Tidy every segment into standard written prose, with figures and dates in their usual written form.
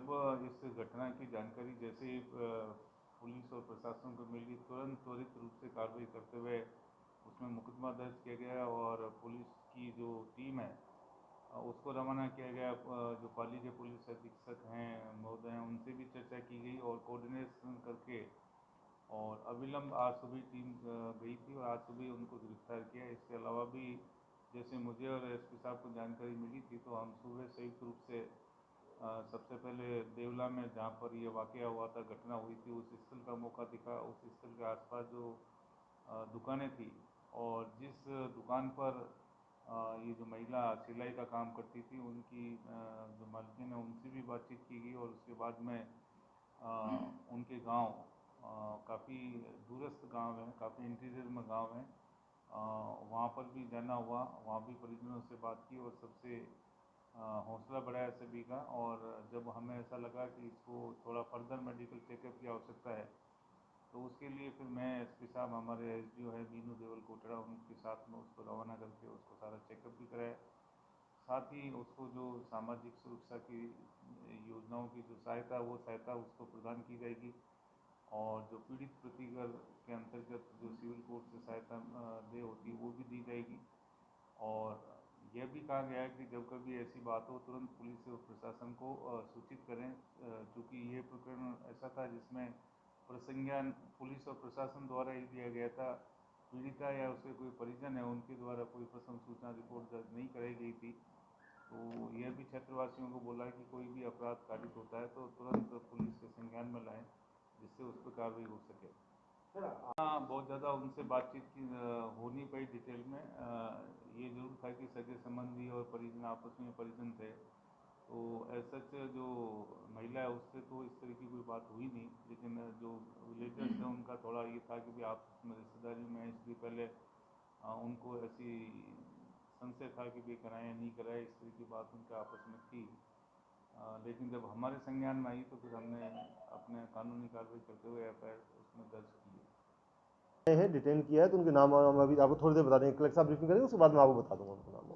इस घटना की जानकारी जैसे ही पुलिस और प्रशासन को मिली, तुरंत त्वरित रूप से कार्रवाई करते हुए उसमें मुकदमा दर्ज किया गया और पुलिस की जो टीम है उसको रवाना किया गया। जो पाली के पुलिस अधीक्षक हैं महोदय हैं, उनसे भी चर्चा की गई और कोऑर्डिनेशन करके और अविलंब आज सुबह टीम गई थी और आज सुबह उनको गिरफ्तार किया। इसके अलावा भी जैसे मुझे और एसपी साहब को जानकारी मिली थी तो हम सुबह संयुक्त रूप से सबसे पहले देवला में जहाँ पर ये वाक़या हुआ था, घटना हुई थी, उस स्थल का मौका दिखा। उस स्थल के आसपास जो दुकानें थी और जिस दुकान पर ये जो महिला सिलाई का काम करती थी उनकी जो मालकिन है उनसे भी बातचीत की गई और उसके बाद में उनके गांव काफ़ी दूरस्थ गांव हैं, काफ़ी इंटीरियर में गांव हैं, वहाँ पर भी जाना हुआ, वहाँ भी परिजनों से बात की और सबसे हौसला बढ़ाया सभी का। और जब हमें ऐसा लगा कि इसको थोड़ा फर्दर मेडिकल चेकअप की आवश्यकता है तो उसके लिए फिर मैं एसपी साहब हमारे एसडीओ है बीनू देवल कोटड़ा, उनके साथ में उसको रवाना करके उसको सारा चेकअप भी कराया। साथ ही उसको जो सामाजिक सुरक्षा की योजनाओं की जो सहायता वो सहायता उसको प्रदान की जाएगी और जो पीड़ित प्रतिकर के अंतर्गत जो सिविल कोर्ट से सहायता दे होती है वो भी दी जाएगी। और यह भी कहा गया है कि जब कभी ऐसी बात हो तुरंत पुलिस और प्रशासन को सूचित करें, क्योंकि ये प्रकरण ऐसा था जिसमें प्रसंज्ञान पुलिस और प्रशासन द्वारा ही दिया गया था। पीड़िता या उसके कोई परिजन है उनके द्वारा कोई प्रथम सूचना रिपोर्ट दर्ज नहीं कराई गई थी। तो यह भी क्षेत्रवासियों को बोला कि कोई भी अपराध कारित होता है तो तुरंत पुलिस के संज्ञान में लाएं जिससे उस पर कार्रवाई हो सके। हाँ, बहुत ज़्यादा उनसे बातचीत की हो नहीं पाई डिटेल में। ये ज़रूर था कि सगे संबंधी और परिजन आपस में परिजन थे, तो सच जो महिला है उससे तो इस तरह की कोई बात हुई नहीं, लेकिन जो रिलेटिव्स थे उनका थोड़ा ये था कि भी आपस में रिश्तेदारी में, इसलिए पहले उनको ऐसी संशय था कि भाई कराएं या नहीं कराएं, इस तरह की बात उनके आपस में थी। लेकिन जब हमारे संज्ञान में आई तो फिर हमने अपने कानूनी कार्रवाई करते हुए एफआईआर उसमें दर्ज की है। डिटेन किया है तो उनके नाम अभी आपको थोड़ी देर बता देंगे, कलेक्टर साहब ब्रीफिंग करेंगे, उसके बाद मैं आपको बता दूंगा उनका नाम।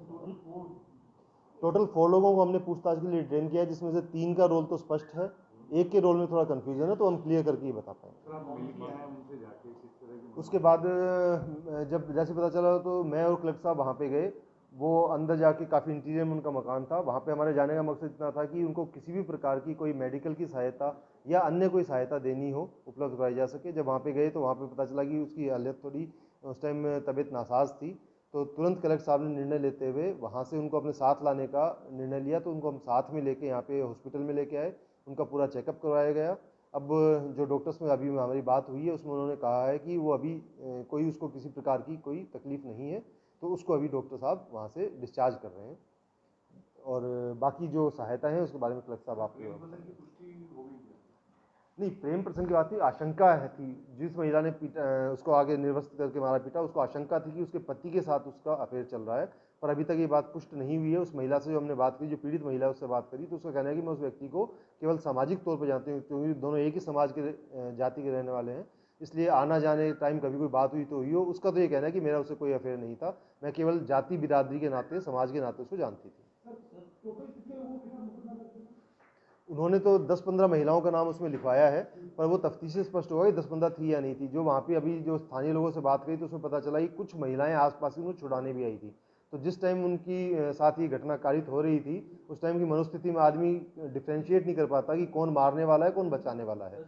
टोटल 4 लोगों को हमने पूछताछ के लिए डिटेन किया है, जिसमें से 3 का रोल तो स्पष्ट है, एक के रोल में थोड़ा कंफ्यूजन है, तो हम क्लियर करके ही बता पाएंगे। उसके बाद जब जैसे पता चला तो मैं और कलेक्टर साहब वहाँ पे गए। वो अंदर जाके काफ़ी इंटीरियर में उनका मकान था। वहाँ पे हमारे जाने का मकसद इतना था कि उनको किसी भी प्रकार की कोई मेडिकल की सहायता या अन्य कोई सहायता देनी हो, उपलब्ध कराई जा सके। जब वहाँ पे गए तो वहाँ पे पता चला कि उसकी हालत थोड़ी उस टाइम तबीयत नासाज थी, तो तुरंत कलेक्टर साहब ने निर्णय लेते हुए वहाँ से उनको अपने साथ लाने का निर्णय लिया। तो उनको हम साथ में लेके यहाँ पे हॉस्पिटल में लेके आए, उनका पूरा चेकअप करवाया गया। अब जो डॉक्टर्स में अभी हमारी बात हुई है उसमें उन्होंने कहा है कि वो अभी कोई उसको किसी प्रकार की कोई तकलीफ नहीं है, तो उसको अभी डॉक्टर साहब वहाँ से डिस्चार्ज कर रहे हैं। और बाकी जो सहायता है उसके बारे में कलेक्टर साहब आपको नहीं, प्रेम प्रसंग की बात नहीं, आशंका है थी। जिस महिला ने उसको आगे निर्वस्त्र करके मारा पीटा, उसको आशंका थी कि उसके पति के साथ उसका अफेयर चल रहा है, पर अभी तक ये बात पुष्ट नहीं हुई है। उस महिला से जो हमने बात की, जो पीड़ित महिला है उससे बात करी, तो उसका कहना है कि मैं उस व्यक्ति को केवल सामाजिक तौर पर जानती हूँ, क्योंकि दोनों एक ही समाज के जाति के रहने वाले हैं, इसलिए आना जाने टाइम कभी कोई बात हुई तो हुई हो। उसका तो ये कहना है कि मेरा उससे कोई अफेयर नहीं था, मैं केवल जाति बिरादरी के नाते, समाज के नाते उसको जानती थी। उन्होंने तो 10-15 महिलाओं का नाम उसमें लिखवाया है, पर वो तफ्तीश से स्पष्ट होगा कि 10-15 थी या नहीं थी। जो वहाँ पे अभी जो स्थानीय लोगों से बात करी तो उसमें पता चला कि कुछ महिलाएं आसपास उनको छुड़ाने भी आई थी। तो जिस टाइम उनकी साथ ही घटना कारित हो रही थी, उस टाइम की मनोस्थिति में आदमी डिफ्रेंशिएट नहीं कर पाता कि कौन मारने वाला है, कौन बचाने वाला है।